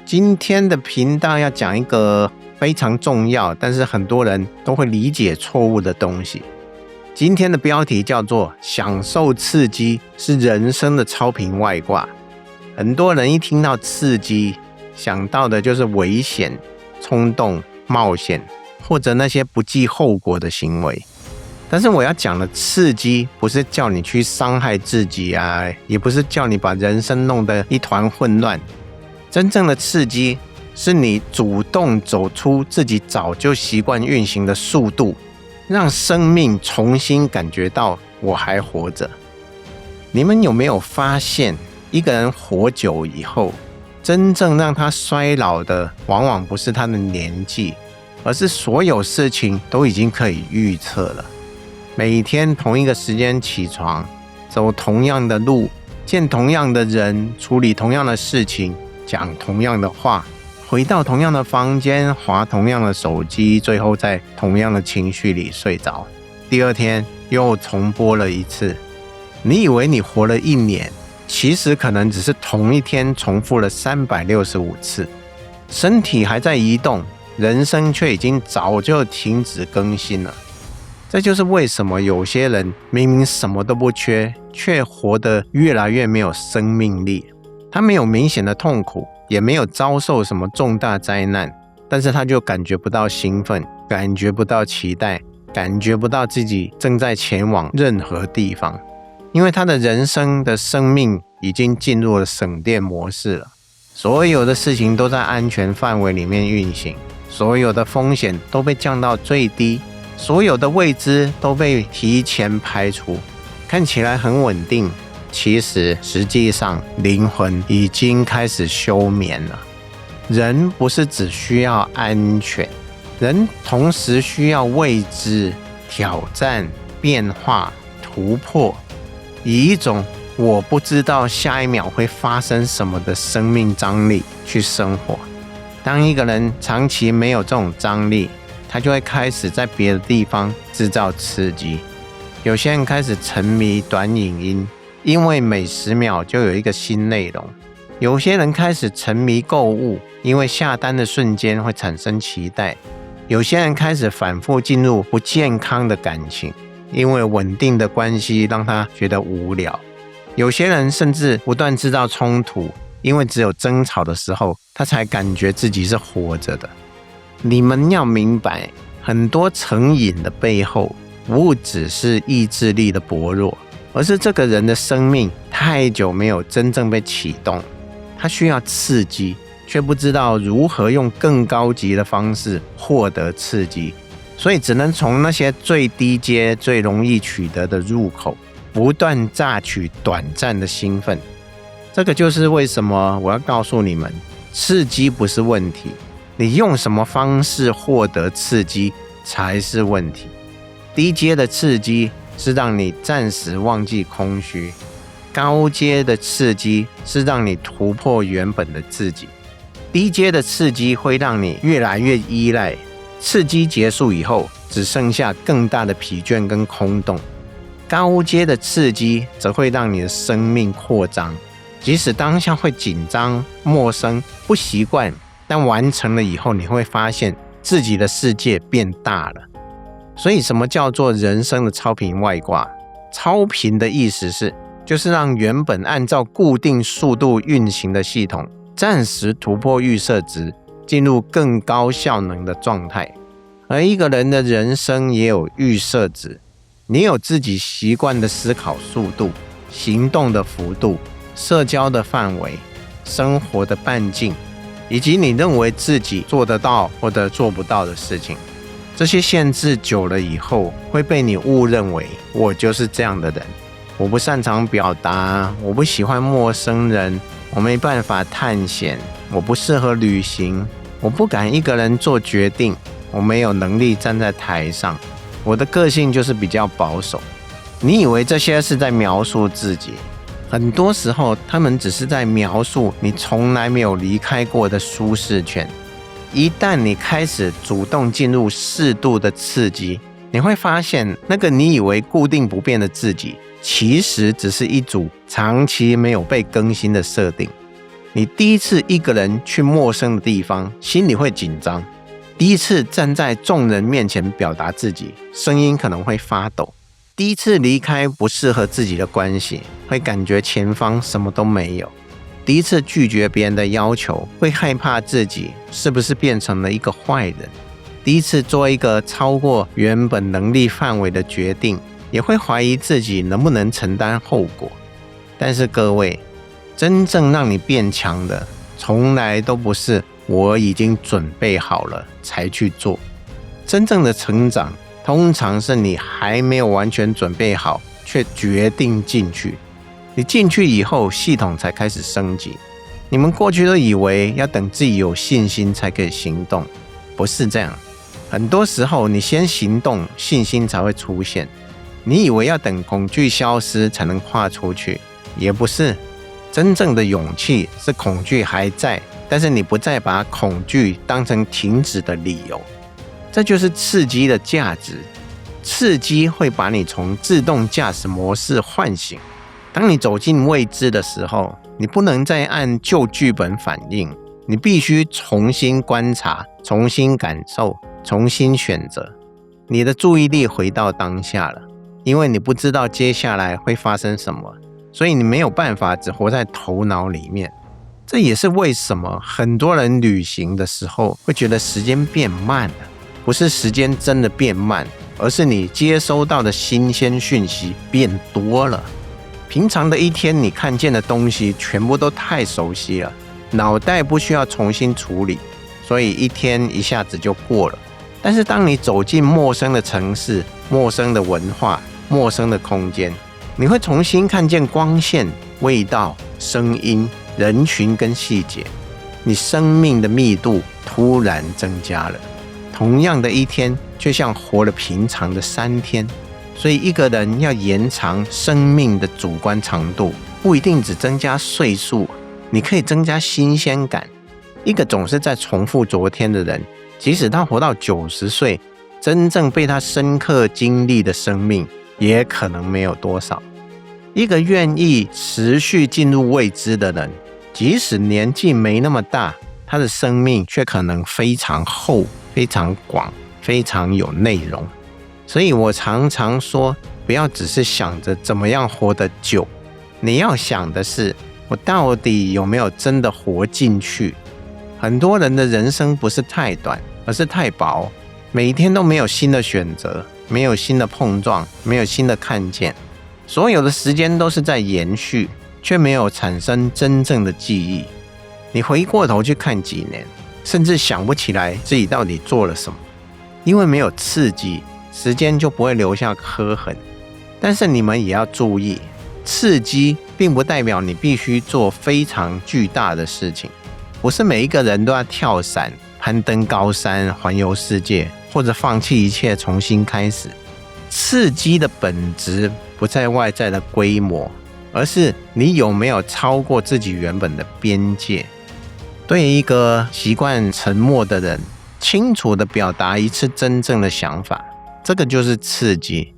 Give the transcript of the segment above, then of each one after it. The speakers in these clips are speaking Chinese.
今天的頻道要講一個非常重要，但是很多人都會理解錯誤的東西。今天的標題叫做享受刺激是人生的超頻外掛。很多人一聽到刺激，想到的就是危險、衝動、冒險，或者那些不計後果的行為。但是我要講的刺激，不是叫你去傷害自己啊，也不是叫你把人生弄得一團混亂。真正的刺激是你主動走出自己早就習慣運行的速度，讓生命重新感覺到我還活着。你們有沒有發現，一個人活久以後，真正讓他衰老的往往不是他的年紀，而是所有事情都已經可以預測了。每天同一個時間起床，走同樣的路，見同樣的人，處理同樣的事情，講同樣的話，回到同樣的房間，滑同樣的手機，最後在同樣的情緒裡睡着。第二天又重播了一次。你以為你活了一年，其實可能只是同一天重複了365次。身體還在移動，人生卻已經早就停止更新了。這就是為什麼有些人明明什麼都不缺，卻活得越來越沒有生命力。他沒有明顯的痛苦，也沒有遭受什麼重大災難，但是他就感覺不到興奮，感覺不到期待，感覺不到自己正在前往任何地方，因為他的人生的生命已經進入了省電模式了。所有的事情都在安全範圍裡面運行，所有的風險都被降到最低，所有的未知都被提前排除，看起來很穩定。其實際上靈魂已經開始休眠了。人不是只需要安全，人同時需要未知、挑戰、變化、突破，以一種我不知道下一秒會發生什麼的生命張力去生活。當一個人長期沒有這種張力，他就會開始在別的地方製造刺激。有些人開始沉迷短影音，因為每10秒就有一個新內容。有些人開始沉迷購物，因為下單的瞬間會產生期待。有些人開始反覆進入不健康的感情，因為穩定的關係讓他覺得無聊。有些人甚至不斷制造衝突，因為只有爭吵的時候，他才感覺自己是活着的。你們要明白，很多成癮的背後，不只是意志力的薄弱，而是這個人的生命太久沒有真正被啟動，他需要刺激，卻不知道如何用更高級的方式獲得刺激，所以只能從那些最低階、最容易取得的入口，不斷榨取短暫的興奮。這個就是為什麼我要告訴你們，刺激不是問題，你用什麼方式獲得刺激才是問題。低階的刺激是讓你暫時忘記空虛，高階的刺激是讓你突破原本的自己。低階的刺激會讓你越來越依賴，刺激結束以後，只剩下更大的疲倦跟空洞。高階的刺激則會讓你的生命擴張，即使當下會緊張、陌生、不習慣，但完成了以後，你會發現自己的世界變大了。所以什麼叫做人生的超頻外掛？超頻的意思是，就是讓原本按照固定速度運行的系統，暫時突破預設值，進入更高效能的狀態。而一個人的人生也有預設值，你有自己習慣的思考速度、行動的幅度、社交的範圍、生活的半徑，以及你認為自己做得到或者做不到的事情。這些限制久了以後，會被你誤認為我就是這樣的人。我不擅長表達，我不喜歡陌生人，我沒辦法探險，我不適合旅行，我不敢一個人做決定，我沒有能力站在台上，我的個性就是比較保守。你以為這些是在描述自己，很多時候他們只是在描述你從來沒有離開過的舒適圈。一旦你開始主動進入適度的刺激，你你會發現那個你以為固定不變的自己，其實只是一組長期沒有被更新的設定。你第一次一個人去陌生的地方，心裡會緊張；第一次站在眾人面前表達自己，聲音可能會發抖；第一次離開不適合自己的關係，會感覺前方什麼都沒有；第一次拒絕別人的要求，會害怕自己是不是變成了一個壞人；第一次做一個超過原本能力範圍的決定，也會懷疑自己能不能承擔後果。但是各位，真正讓你變強的，從來都不是我已經準備好了才去做。真正的成長，通常是你還沒有完全準備好，卻決定進去。你進去以後，系統才開始升級。你們過去都以為要等自己有信心才可以行動，不是這樣。很多時候，你先行動，信心才會出現。你以為要等恐懼消失才能跨出去，也不是。真正的勇氣是恐懼還在，但是你不再把恐懼當成停止的理由。這就是刺激的價值。刺激會把你從自動駕駛模式喚醒。當你走進未知的時候，你不能再按舊劇本反應，你必須重新觀察，重新感受，重新選擇。你的注意力回到當下了，因為你不知道接下來會發生什麼。所以你沒有辦法只活在頭腦裡面，這也是為什麼很多人旅行的時候會覺得時間變慢了。不是時間真的變慢，而是你接收到的新鮮訊息變多了。平常的一天你看見的東西全部都太熟悉了，腦袋不需要重新處理，所以一天一下子就過了。但是當你走進陌生的城市、陌生的文化、陌生的空間，你會重新看見光線、味道、聲音、人群跟細節，你生命的密度突然增加了。同樣的一天，卻像活了平常的3天。所以一個人要延長生命的主觀長度，不一定只增加歲數，你可以增加新鮮感。一個總是在重複昨天的人，即使他活到90歲，真正被他深刻經歷的生命也可能沒有多少。一個願意持續進入未知的人，即使年紀沒那麼大，他的生命卻可能非常厚、非常廣、非常有內容。所以我常常說，不要只是想着怎麼樣活得久，你要想的是，我到底有沒有真的活進去？很多人的人生不是太短，而是太薄，每一天都沒有新的選擇，沒有新的碰撞，沒有新的看見。所有的時間都是在延續，卻沒有產生真正的記憶。你回過頭去看幾年，甚至想不起來自己到底做了什麼，因為沒有刺激，時間就不會留下刻痕。但是你們也要注意，刺激並不代表你必須做非常巨大的事情，不是每一個人都要跳傘、攀登高山、環遊世界，或者放棄一切重新開始。刺激的本質不在外在的規模，而是你有沒有超過自己原本的邊界。對於一個習慣沉默的人，清楚地表達一次真正的想法，這個就是刺激。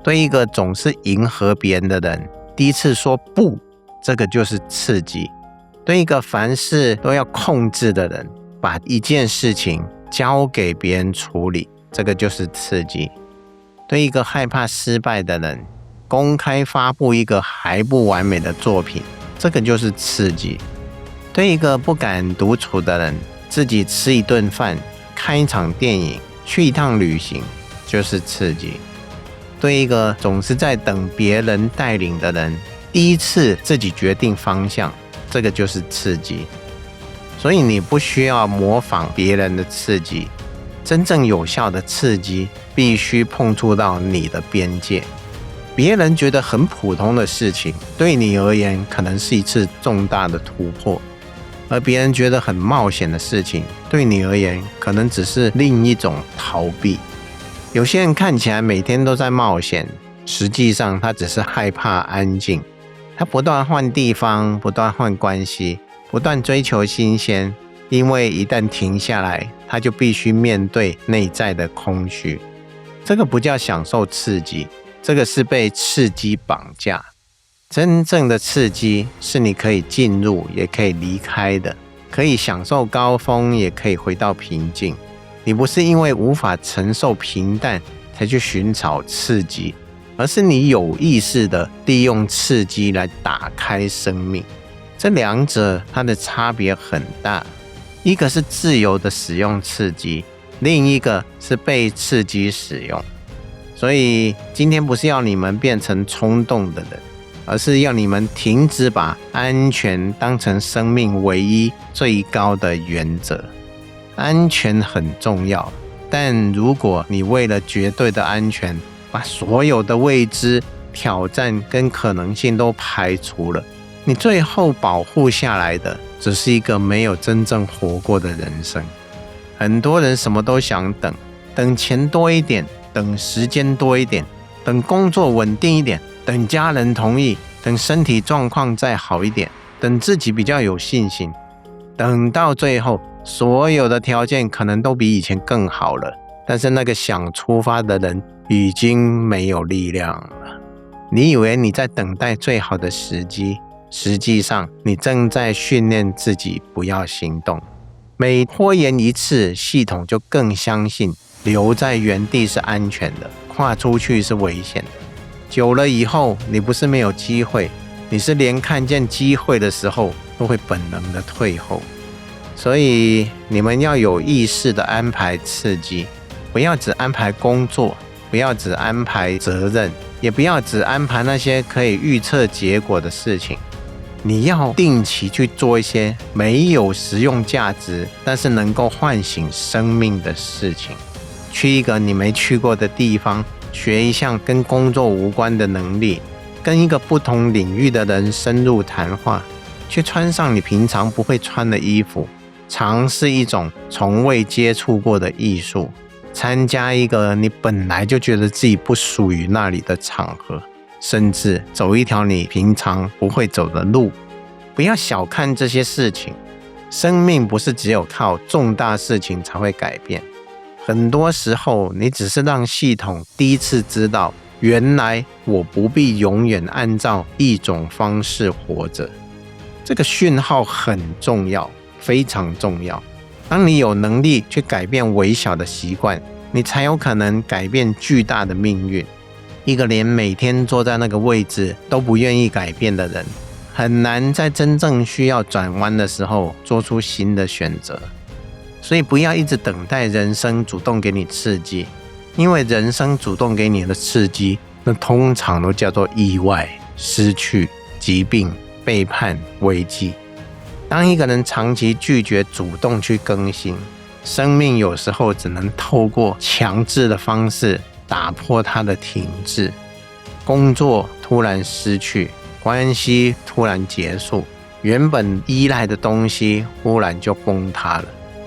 對一個總是迎合別人的人，第一次說不，這個就是刺激。對一個凡事都要控制的人，把一件事情交給別人處理，這個就是刺激。對一個害怕失敗的人，公開發布一個還不完美的作品，這個就是刺激。對一個不敢獨處的人，自己吃一頓飯、看一場電影、去一趟旅行，就是刺激。對一個總是在等別人帶領的人，第一次自己決定方向，這個就是刺激。所以你不需要模仿別人的刺激，真正有效的刺激必須碰觸到你的邊界。別人覺得很普通的事情，對你而言可能是一次重大的突破；而別人覺得很冒險的事情，對你而言可能只是另一種逃避。有些人看起來每天都在冒險，實際上他只是害怕安靜。他不斷換地方，不斷換關係，不斷追求新鮮，因為一旦停下來，他就必須面對內在的空虛。這個不叫享受刺激，這個是被刺激綁架。真正的刺激是你可以進入也可以離開的，可以享受高峰也可以回到平靜。你不是因為無法承受平淡才去尋找刺激，而是你有意識的利用刺激來打開生命。這兩者它的差別很大，一個是自由的使用刺激，另一個是被刺激使用。所以今天不是要你們變成衝動的人，而是要你們停止把安全當成生命唯一最高的原則。安全很重要，但如果你為了絕對的安全，把所有的未知、挑戰跟可能性都排除了，你最後保護下來的只是一個沒有真正活過的人生。很多人什麼都想等，等錢多一點，等時間多一點，等工作穩定一點，等家人同意，等身體狀況再好一點，等自己比較有信心。等到最後，所有的條件可能都比以前更好了，但是那個想出發的人已經沒有力量了。你以為你在等待最好的時機，實際上你正在訓練自己不要行動。每拖延一次，系統就更相信留在原地是安全的，跨出去是危險的。久了以後，你不是沒有機會，你是連看見機會的時候都會本能的退後。所以你們要有意識的安排刺激，不要只安排工作，不要只安排責任，也不要只安排那些可以預測結果的事情。你要定期去做一些沒有實用價值，但是能夠喚醒生命的事情。去一個你沒去過的地方，學一項跟工作無關的能力，跟一個不同領域的人深入談話，去穿上你平常不會穿的衣服，嘗試一種從未接觸過的藝術，參加一個你本來就覺得自己不屬於那裡的場合，甚至走一條你平常不會走的路。不要小看這些事情，生命不是只有靠重大事情才會改變。很多時候，你只是讓系統第一次知道，原來我不必永遠按照一種方式活着。這個訊號很重要，非常重要。當你有能力去改變微小的習慣，你才有可能改變巨大的命運。一個連每天坐在那個位置都不願意改變的人，很難在真正需要轉彎的時候做出新的選擇。所以不要一直等待人生主動給你刺激，因為人生主動給你的刺激，那通常都叫做意外、失去、疾病、背叛、危機。當一個人長期拒絕主動去更新，生命有時候只能透過強制的方式打破它的停滯。工作突然失去，關係突然結束，原本依賴的東西忽然就崩塌了。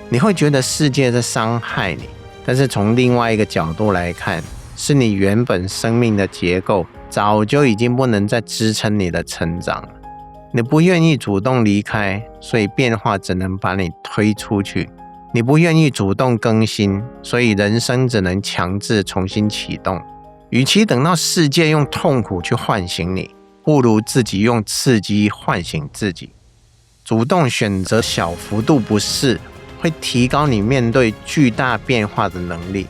你會覺得世界在傷害你，但是從另外一個角度來看，是你原本生命的結構早就已經不能再支撐你的成長了。你不願意主動離開，所以變化只能把你推出去。你不願意主動更新，所以人生只能強制重新啟動。與其等到世界用痛苦去喚醒你，不如自己用刺激喚醒自己。主動選擇小幅度不適，會提高你面對巨大變化的能力。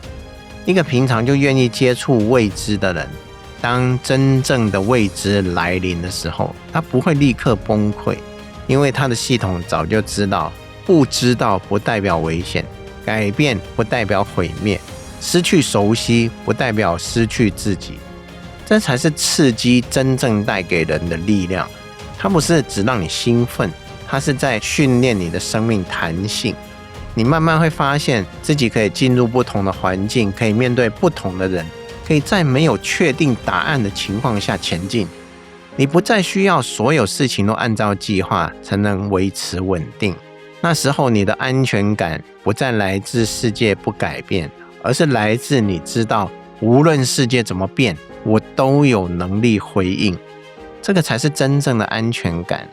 一個平常就願意接觸未知的人，當真正的未知來臨的時候，他不會立刻崩潰，因為他的系統早就知道，不知道不代表危險，改變不代表毀滅，失去熟悉不代表失去自己。這才是刺激真正帶給人的力量。它不是只讓你興奮，它是在訓練你的生命彈性。你慢慢會發現自己可以進入不同的環境，可以面對不同的人，可以在沒有確定答案的情況下前進。你不再需要所有事情都按照計劃才能維持穩定。那時候你的安全感不再來自世界不改變，而是來自你知道無論世界怎麼變，我都有能力回應。這個才是真正的安全感。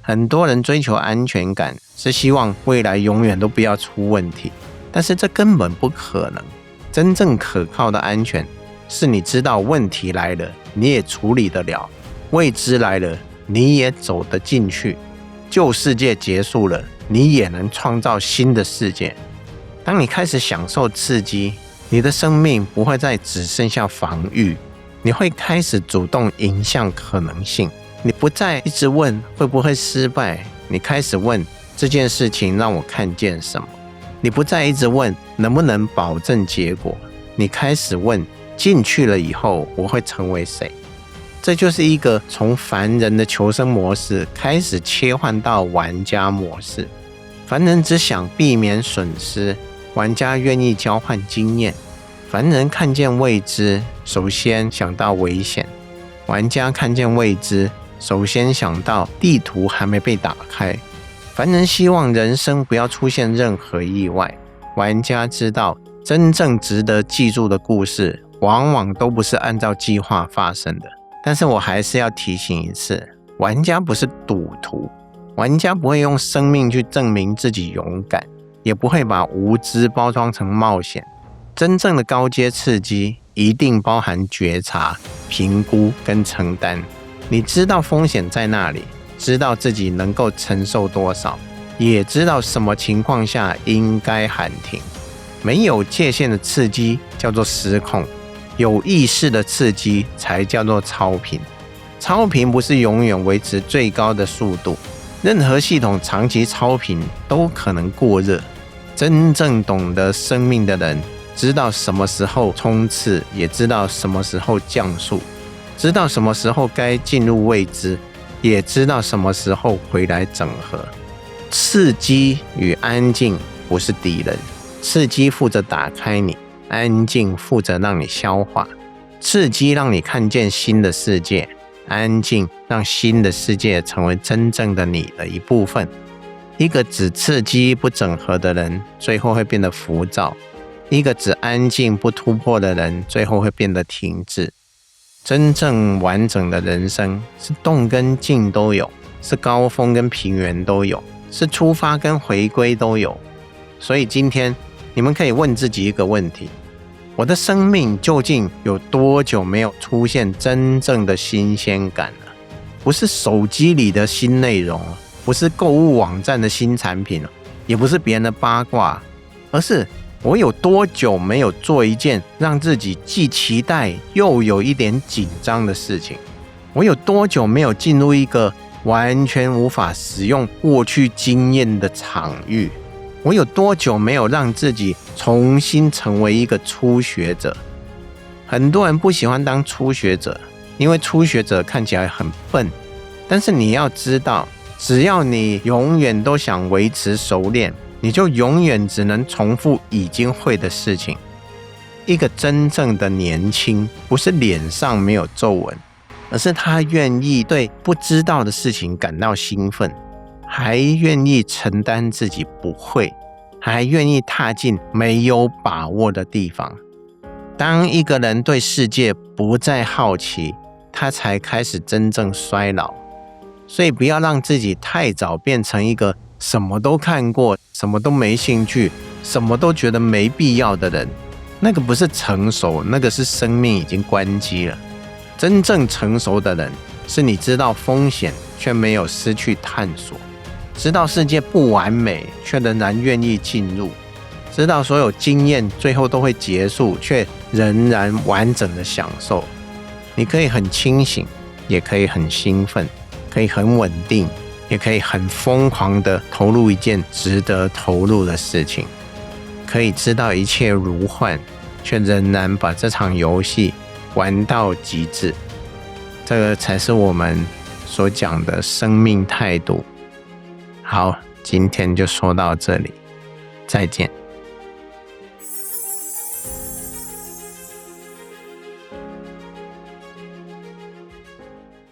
很多人追求安全感，是希望未來永遠都不要出問題，但是這根本不可能。真正可靠的安全，是你知道問題來了，你也處理得了；未知來了，你也走得進去。舊世界結束了，你也能創造新的世界。當你開始享受刺激，你的生命不會再只剩下防禦，你會開始主動迎向可能性。你不再一直問會不會失敗，你開始問這件事情讓我看見什麼。你不再一直問能不能保證結果，你開始問進去了以後我會成為誰。這就是一個從凡人的求生模式開始切換到玩家模式。凡人只想避免損失，玩家願意交換經驗。凡人看見未知，首先想到危險；玩家看見未知，首先想到地圖還沒被打開。凡人希望人生不要出現任何意外，玩家知道真正值得記住的故事往往都不是按照計劃發生的。但是我還是要提醒一次，玩家不是賭徒，玩家不會用生命去證明自己勇敢，也不會把無知包裝成冒險。真正的高階刺激一定包含覺察、評估跟承擔。你知道風險在哪裡，知道自己能夠承受多少，也知道什麼情況下應該喊停。沒有界限的刺激叫做失控，有意識的刺激才叫做超頻。超頻不是永遠維持最高的速度，任何系統長期超頻都可能過熱。真正懂得生命的人，知道什麼時候衝刺，也知道什麼時候降速，知道什麼時候該進入未知，也知道什麼時候回來整合。刺激與安靜不是敵人，刺激負責打開你，安靜負責讓你消化。刺激讓你看見新的世界，安靜讓新的世界成為真正的你的一部分。一個只刺激不整合的人，最後會變得浮躁；一個只安靜不突破的人，最後會變得停滯。真正完整的人生是動跟靜都有，是高峰跟平原都有，是出發跟回歸都有。所以今天你們可以問自己一個問題：我的生命究竟有多久沒有出現真正的新鮮感了？不是手機裡的新內容，不是購物網站的新產品，也不是別人的八卦，而是我有多久沒有做一件讓自己既期待又有一點緊張的事情？我有多久沒有進入一個完全無法使用過去經驗的場域？我有多久沒有讓自己重新成為一個初學者？很多人不喜歡當初學者，因為初學者看起來很笨。但是你要知道，只要你永遠都想維持熟練，你就永遠只能重複已經會的事情。一個真正的年輕，不是臉上沒有皺紋，而是他願意對不知道的事情感到興奮，還願意承擔自己不會，還願意踏進沒有把握的地方。當一個人對世界不再好奇，他才開始真正衰老。所以不要讓自己太早變成一個什麼都看過、什麼都沒興趣、什麼都覺得沒必要的人。那個不是成熟，那個是生命已經關機了。真正成熟的人，是你知道風險卻沒有失去探索，知道世界不完美卻仍然願意進入，知道所有經驗最後都會結束卻仍然完整的享受。你可以很清醒，也可以很興奮，可以很穩定，也可以很瘋狂的投入一件值得投入的事情，可以知道一切如幻，卻仍然把這場遊戲玩到極致。這個才是我們所講的生命態度。好，今天就說到這裡，再見。